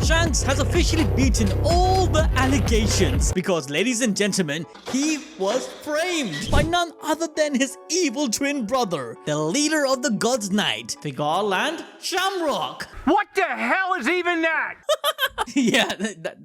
Shanks has officially beaten all the allegations because, ladies and gentlemen, he was framed by none other than his evil twin brother, the leader of the God's Knight, Figarland, Shamrock. What the hell is even that? Yeah,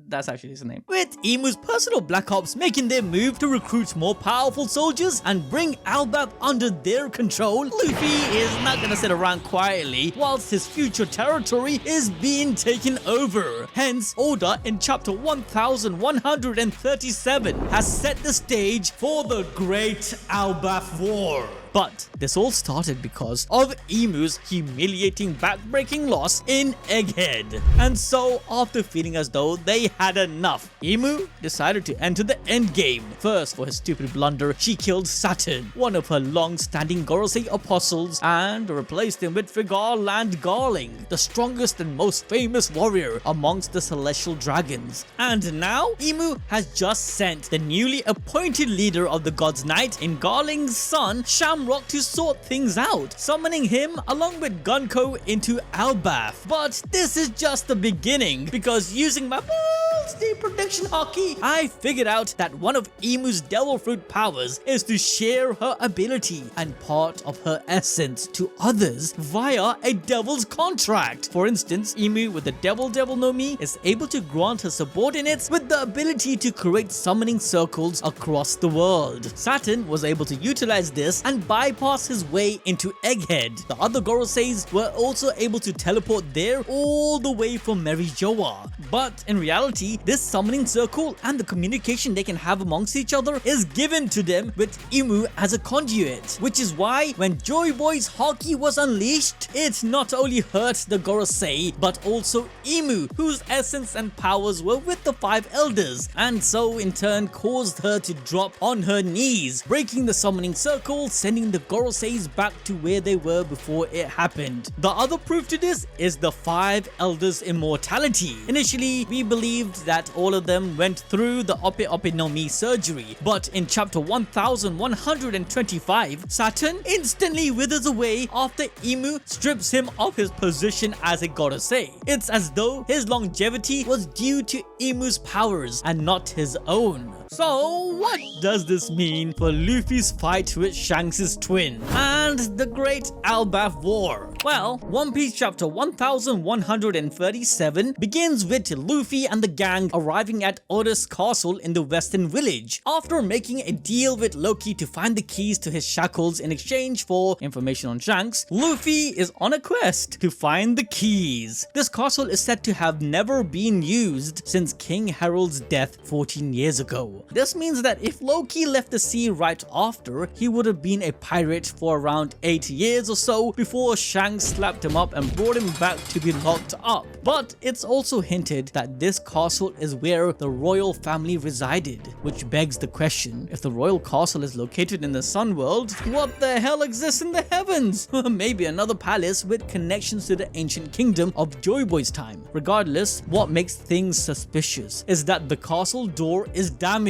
that's actually his name. With Imu's personal Black Ops making their move to recruit more powerful soldiers and bring Elbaf under their control, Luffy is not gonna sit around quietly whilst his future territory is being taken over. Hence, Oda in chapter 1137 has set the stage for the Great Elbaf War. But this all started because of Imu's humiliating back-breaking loss in Egghead. And so, after feeling as though they had enough, Imu decided to enter the endgame. First, for his stupid blunder, she killed Saturn, one of her long-standing Gorosei apostles, and replaced him with Figarland Garling, the strongest and most famous warrior amongst the celestial dragons. And now, Imu has just sent the newly appointed leader of the God's Knight in Garling's son, Shamrock, to sort things out, summoning him along with Gunko into Elbaf. But this is just the beginning, because using my balls deep prediction hockey, I figured out that one of Imu's devil fruit powers is to share her ability and part of her essence to others via a devil's contract. For instance, Imu with the Devil no Mi is able to grant her subordinates with the ability to create summoning circles across the world. Saturn was able to utilize this and bypass his way into Egghead. The other Goroseis were also able to teleport there all the way from Merijoa. But in reality, this summoning circle and the communication they can have amongst each other is given to them with Imu as a conduit. Which is why when Joy Boy's Haki was unleashed, it not only hurt the Gorosei but also Imu, whose essence and powers were with the 5 elders, and so in turn caused her to drop on her knees, breaking the summoning circle, sending the Goroseis back to where they were before it happened. The other proof to this is the 5 elders' immortality. Initially, we believed that all of them went through the Ope no Mi surgery, but in chapter 1125, Saturn instantly withers away after Imu strips him of his position as a Gorosei. It's as though his longevity was due to Imu's powers and not his own. So, what does this mean for Luffy's fight with Shanks' twin and the Great Elbaf War? Well, One Piece chapter 1137 begins with Luffy and the gang arriving at Oda's castle in the Western Village. After making a deal with Loki to find the keys to his shackles in exchange for information on Shanks, Luffy is on a quest to find the keys. This castle is said to have never been used since King Harald's death 14 years ago. This means that if Loki left the sea right after, he would have been a pirate for around 8 years or so before Shanks slapped him up and brought him back to be locked up. But it's also hinted that this castle is where the royal family resided, which begs the question, if the royal castle is located in the sun world, what the hell exists in the heavens? Maybe another palace with connections to the ancient kingdom of Joy Boy's time. Regardless, what makes things suspicious is that the castle door is damaged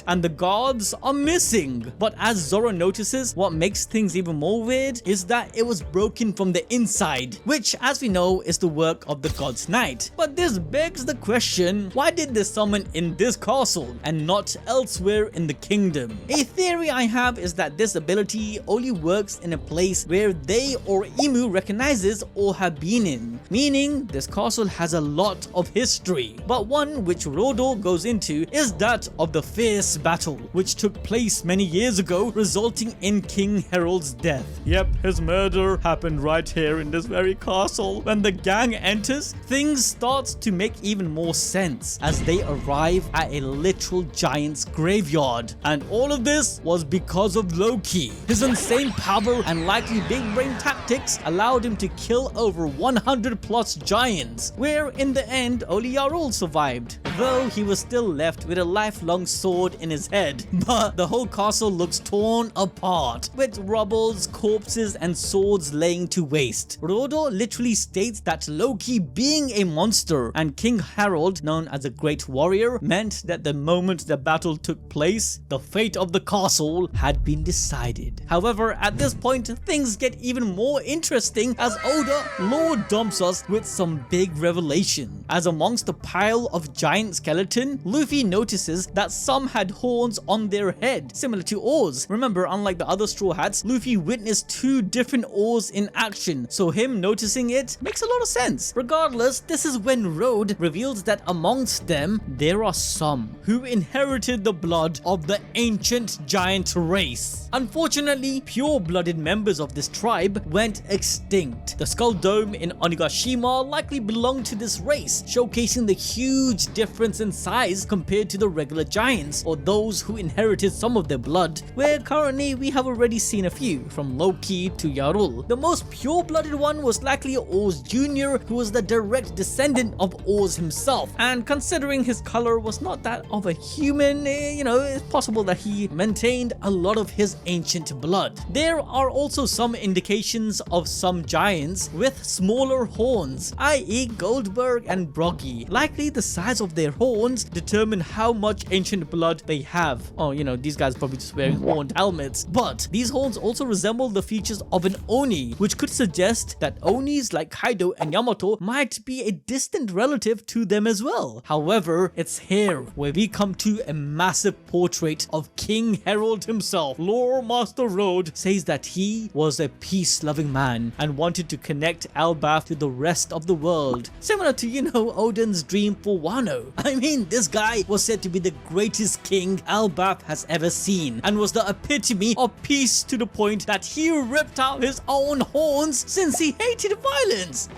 and the guards are missing. But as Zoro notices, what makes things even more weird is that it was broken from the inside, which as we know is the work of the God's Knight. But this begs the question, why did they summon in this castle and not elsewhere in the kingdom? A theory I have is that this ability only works in a place where they or Imu recognizes or have been in, meaning this castle has a lot of history. But one which Rodo goes into is that of the fierce battle which took place many years ago, resulting in King Harald's death. Yep, his murder happened right here in this very castle. When the gang enters, things start to make even more sense as they arrive at a literal giant's graveyard. And all of this was because of Loki. His insane power and likely big brain tactics allowed him to kill over 100 plus giants, where in the end only Harald survived. though he was still left with a lifelong sword in his head. But the whole castle looks torn apart, with rubbles, corpses and swords laying to waste. Rodo literally states that Loki being a monster and King Harald, known as a great warrior, meant that the moment the battle took place, the fate of the castle had been decided. However, at this point, things get even more interesting as Oda Lord dumps us with some big revelation. As amongst the pile of giant skeleton, Luffy notices that some had horns on their head, similar to oars. Remember, unlike the other Straw Hats, Luffy witnessed two different oars in action, so him noticing it makes a lot of sense. Regardless, this is when Road reveals that amongst them, there are some who inherited the blood of the ancient giant race. Unfortunately, pure-blooded members of this tribe went extinct. The Skull Dome in Onigashima likely belonged to this race, showcasing the huge difference in size compared to the regular giants, or those who inherited some of their blood, where currently we have already seen a few, from Loki to Yarul. The most pure-blooded one was likely Oz Jr., who was the direct descendant of Oz himself, and considering his color was not that of a human, it's possible that he maintained a lot of his ancient blood. There are also some indications of some giants with smaller horns, i.e. Goldberg and Broggy. Likely the size of their horns determine how much ancient blood they have. Oh, these guys probably just wearing horned helmets. But these horns also resemble the features of an Oni, which could suggest that Onis like Kaido and Yamato might be a distant relative to them as well. However, it's here where we come to a massive portrait of King Harald himself. Lore Master Road says that he was a peace-loving man and wanted to connect Elbaf to the rest of the world, similar to, Odin's dream for Wano. I mean, this guy was said to be the greatest king Elbaf has ever seen and was the epitome of peace to the point that he ripped out his own horns since he hated violence.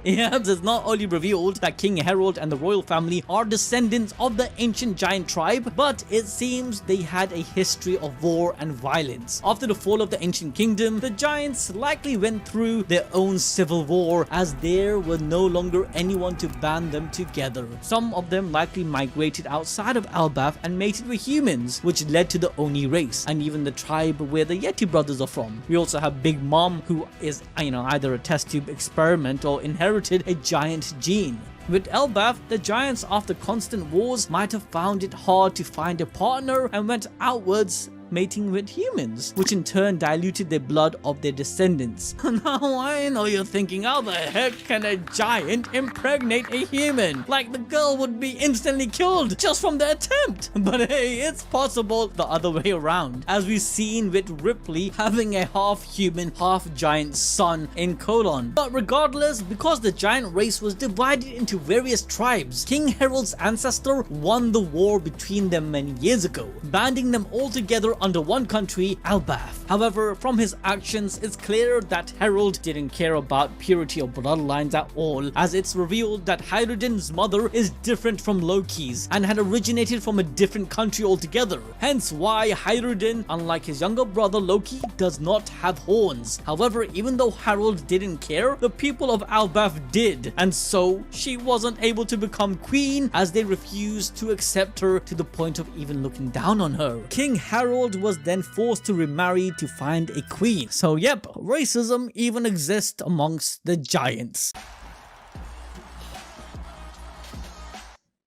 Yep, it's not only revealed that King Harald and the royal family are descendants of the ancient giant tribe, but it seems they had a history of war and violence. After the fall of the ancient kingdom, the giants likely went through their own civil war as there was no longer anyone to band them together. Some of them likely migrated outside of Elbaf and mated with humans, which led to the Oni race and even the tribe where the Yeti brothers are from. We also have Big Mom, who is, either a test tube experiment or inherited a giant gene. With Elbaf, the giants after constant wars might have found it hard to find a partner and went outwards, mating with humans, which in turn diluted the blood of their descendants. Now I know you're thinking, how the heck can a giant impregnate a human? Like the girl would be instantly killed just from the attempt. But hey, it's possible the other way around, as we've seen with Ripley having a half-human, half-giant son in Colon. But regardless, because the giant race was divided into various tribes, King Harald's ancestor won the war between them many years ago, banding them all together under one country, Elbaf. However, from his actions, it's clear that Harald didn't care about purity of bloodlines at all, as it's revealed that Hyruden's mother is different from Loki's and had originated from a different country altogether. Hence why Hyruden, unlike his younger brother Loki, does not have horns. However, even though Harald didn't care, the people of Elbaf did, and so she wasn't able to become queen as they refused to accept her to the point of even looking down on her. King Harald was then forced to remarry to find a queen. So yep, racism even exists amongst the giants.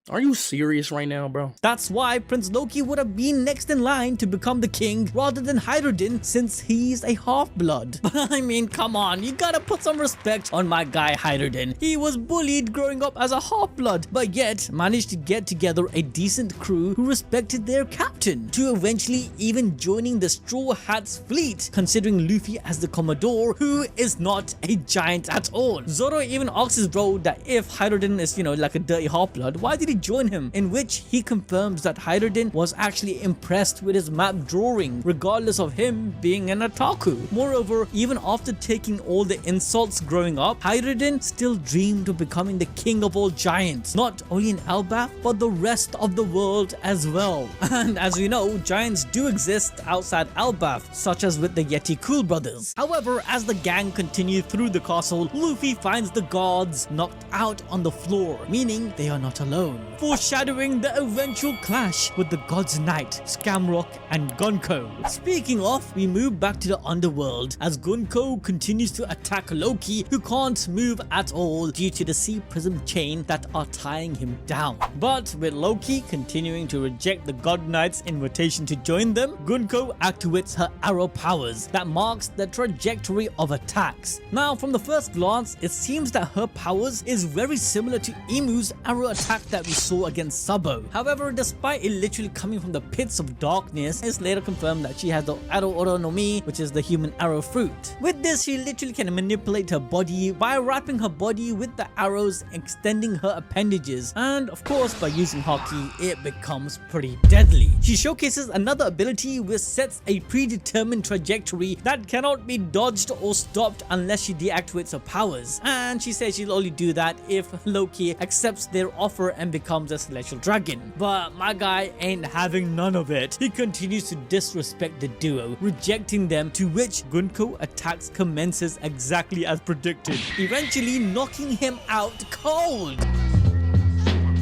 Are you serious right now, bro? That's why Prince Loki would have been next in line to become the king rather than Hyruden, since he's a half-blood. But I mean, come on, you gotta put some respect on my guy Hyruden. He was bullied growing up as a half-blood, but yet managed to get together a decent crew who respected their captain, to eventually even joining the Straw Hats fleet, considering Luffy as the Commodore, who is not a giant at all. Zoro even asks his bro that if Hyruden is, like a dirty half-blood, why did he join him, in which he confirms that Hyruden was actually impressed with his map drawing, regardless of him being an otaku. Moreover, even after taking all the insults growing up, Hyruden still dreamed of becoming the king of all giants, not only in Elbaf, but the rest of the world as well. And as we know, giants do exist outside Elbaf, such as with the Yeti Cool brothers. However, as the gang continue through the castle, Luffy finds the guards knocked out on the floor, meaning they are not alone, foreshadowing the eventual clash with the God's Knight, Shamrock and Gunko. Speaking of, we move back to the underworld as Gunko continues to attack Loki, who can't move at all due to the sea prism chain that are tying him down. But with Loki continuing to reject the God Knight's invitation to join them, Gunko activates her arrow powers that marks the trajectory of attacks. Now, from the first glance, it seems that her powers is very similar to Imu's arrow attack that we saw against Sabo. However, despite it literally coming from the pits of darkness, it's later confirmed that she has the arrow oro no mi, which is the human arrow fruit. With this, she literally can manipulate her body by wrapping her body with the arrows, extending her appendages, and of course by using Haki, it becomes pretty deadly. She showcases another ability which sets a predetermined trajectory that cannot be dodged or stopped unless she deactivates her powers, and she says she'll only do that if Loki accepts their offer and becomes a celestial dragon. But my guy ain't having none of it. He continues to disrespect the duo, rejecting them, to which Gunko attacks commences exactly as predicted, eventually knocking him out cold.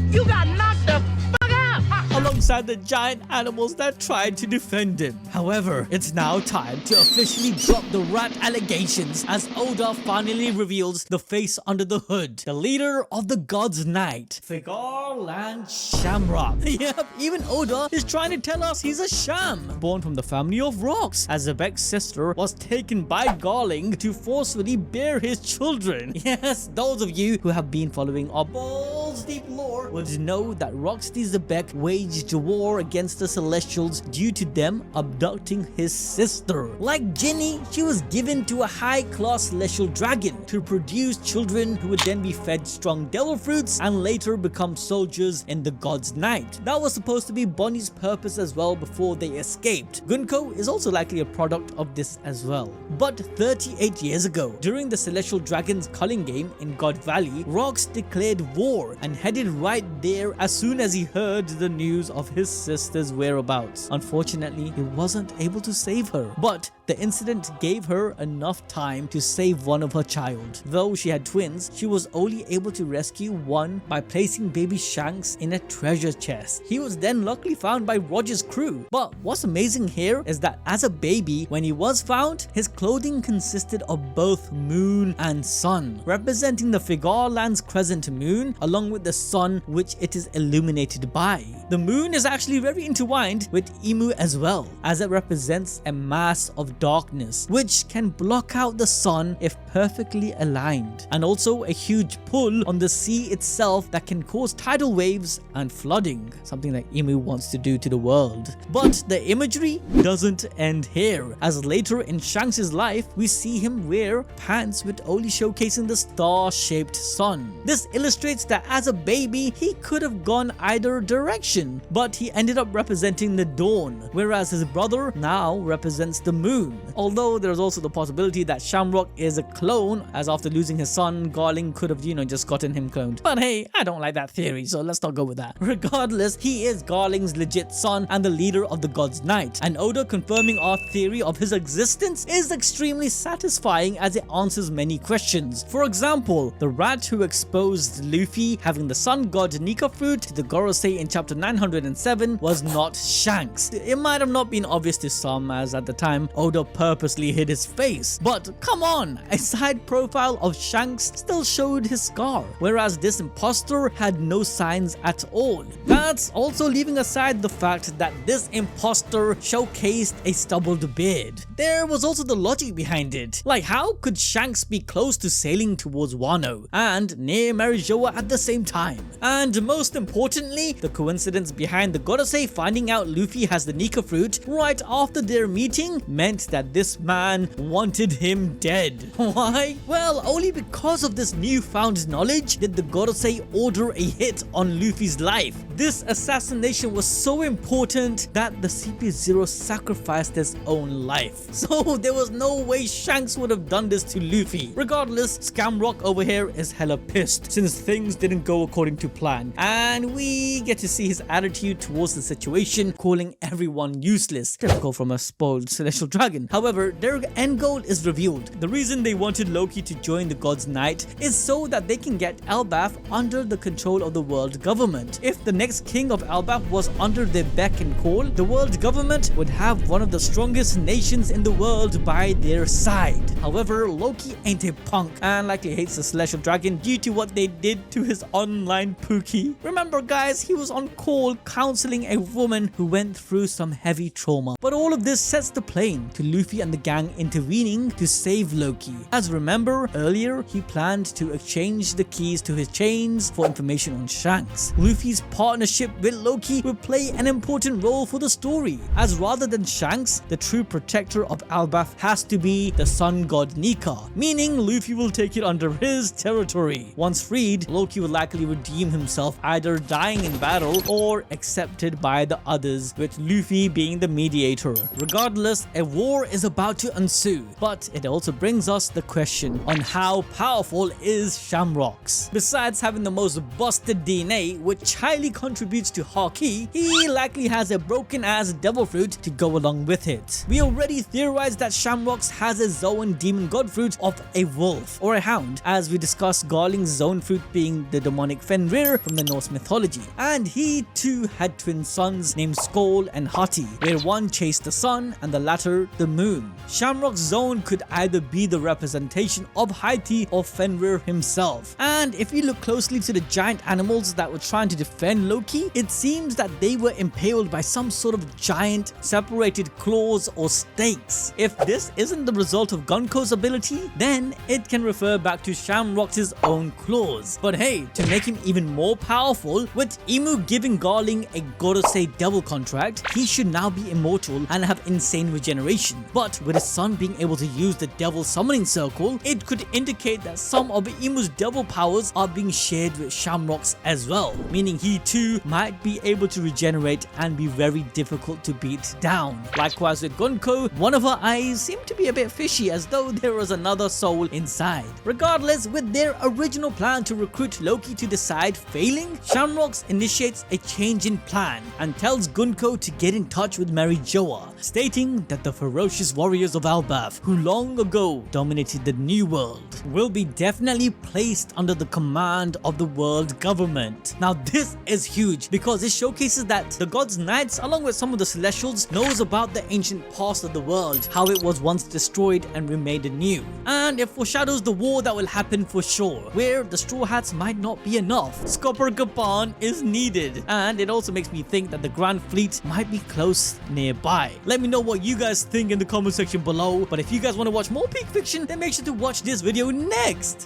You got knocked the fuck out! Alongside the giant animals that tried to defend him. However, it's now time to officially drop the rat allegations as Oda finally reveals the face under the hood, the leader of the God's Knight, Figarland Shamrock. Yep, even Oda is trying to tell us he's a sham, born from the family of rocks, as Zebek's sister was taken by Garling to forcefully bear his children. Yes, those of you who have been following our balls deep lore would know that Roxy Zebek waged war against the Celestials due to them abducting his sister. Like Ginny, she was given to a high-class celestial dragon to produce children who would then be fed strong devil fruits and later become soldiers in the God's Knight. That was supposed to be Bonnie's purpose as well before they escaped. Gunko is also likely a product of this as well. But 38 years ago, during the Celestial Dragon's culling game in God Valley, Rox declared war and headed right there as soon as he heard the news of his sister's whereabouts. Unfortunately, he wasn't able to save her, but the incident gave her enough time to save one of her child. Though she had twins, she was only able to rescue one by placing baby Shanks in a treasure chest. He was then luckily found by Roger's crew. But what's amazing here is that as a baby, when he was found, his clothing consisted of both moon and sun, representing the Figarland's crescent moon along with the sun which it is illuminated by. The moon is actually very intertwined with Imu as well, as it represents a mass of darkness which can block out the sun if perfectly aligned, and also a huge pull on the sea itself that can cause tidal waves and flooding, something that Imu wants to do to the world. But the imagery doesn't end here, as later in Shanks' life we see him wear pants with only showcasing the star-shaped sun. This illustrates that as a baby he could have gone either direction, but he ended up representing the dawn, whereas his brother now represents the moon. Although there's also the possibility that Shamrock is a clone, as after losing his son, Garling could have, just gotten him cloned. But hey, I don't like that theory, so let's not go with that. Regardless, he is Garling's legit son and the leader of the God's Knight, and Oda confirming our theory of his existence is extremely satisfying as it answers many questions. For example, the rat who exposed Luffy having the sun god Nika fruit to the Gorosei in chapter 907 was not Shanks. It might have not been obvious to some, as at the time Oda purposely hid his face, but come on, a side profile of Shanks still showed his scar, whereas this imposter had no signs at all. That's also leaving aside the fact that this imposter showcased a stubbled beard. There was also the logic behind it, like how could Shanks be close to sailing towards Wano and near Marijoa at the same time? And most importantly, the coincidence behind the Gorosei finding out Luffy has the Nika fruit right after their meeting meant states that this man wanted him dead. Why? Well, only because of this newfound knowledge did the Gorosei order a hit on Luffy's life. This assassination was so important that the CP0 sacrificed his own life. So there was no way Shanks would have done this to Luffy. Regardless, Shamrock over here is hella pissed since things didn't go according to plan, and we get to see his attitude towards the situation, calling everyone useless. Typical from a spoiled celestial dragon. However, their end goal is revealed. The reason they wanted Loki to join the God's Knight is so that they can get Elbaf under the control of the world government. If the next king of Elbaf was under their beck and call, the world government would have one of the strongest nations in the world by their side. However, Loki ain't a punk and likely hates the celestial dragon due to what they did to his online Pookie. Remember guys, he was on call counseling a woman who went through some heavy trauma. But all of this sets the plane to Luffy and the gang intervening to save Loki. As remember earlier, he planned to exchange the keys to his chains for information on Shanks. Luffy's partnership with Loki will play an important role for the story, as rather than Shanks, the true protector of Elbaf has to be the sun god Nika, meaning Luffy will take it under his territory. Once freed, Loki will likely redeem himself, either dying in battle or accepted by the others, with Luffy being the mediator. Regardless, a war is about to ensue, but it also brings us the question on how powerful is Shamrock's. Besides having the most busted DNA, which highly contributes to Haki, he likely has a broken ass devil fruit to go along with it. We already theorized that Shamrock's has a Zoan demon god fruit of a wolf or a hound, as we discussed Garling's zone fruit being the demonic Fenrir from the Norse mythology, and he too had twin sons named Skoll and Hati, where one chased the sun and the latter the moon. Shamrock's zone could either be the representation of Hati or Fenrir himself, and if you look closely to the giant animals that were trying to defend Loki, it seems that they were impaled by some sort of giant separated claws or stakes. If this isn't the result of Gunko's ability, then it can refer back to Shamrock's own claws. But hey, to make him even more powerful, with Imu giving Garling a Gorosei devil contract, he should now be immortal and have insane regeneration. But with his son being able to use the devil summoning circle, it could indicate that some of Imu's devil powers are being shared with Shamrock's as well, meaning he too might be able to regenerate and be very difficult to beat down. Likewise with Gunko, one of her eyes seemed to be a bit fishy, as though there was another soul inside. Regardless, with their original plan to recruit Loki to the side failing, Shamrock's initiates a change in plan and tells Gunko to get in touch with Mary Joa, stating that the ferocious warriors of Elbaf, who long ago dominated the New World, will be definitely placed under the command of the world government. Now this is huge because it showcases that the God's Knights, along with some of the Celestials, knows about the ancient past of the world, how it was once destroyed and remade anew, and it foreshadows the war that will happen for sure, where the Straw Hats might not be enough. Scupper Gapan is needed, and it also makes me think that the Grand Fleet might be close nearby. Let me know what you guys think in the comment section below, but if you guys want to watch more Peak Fiction, then make sure to watch this video next.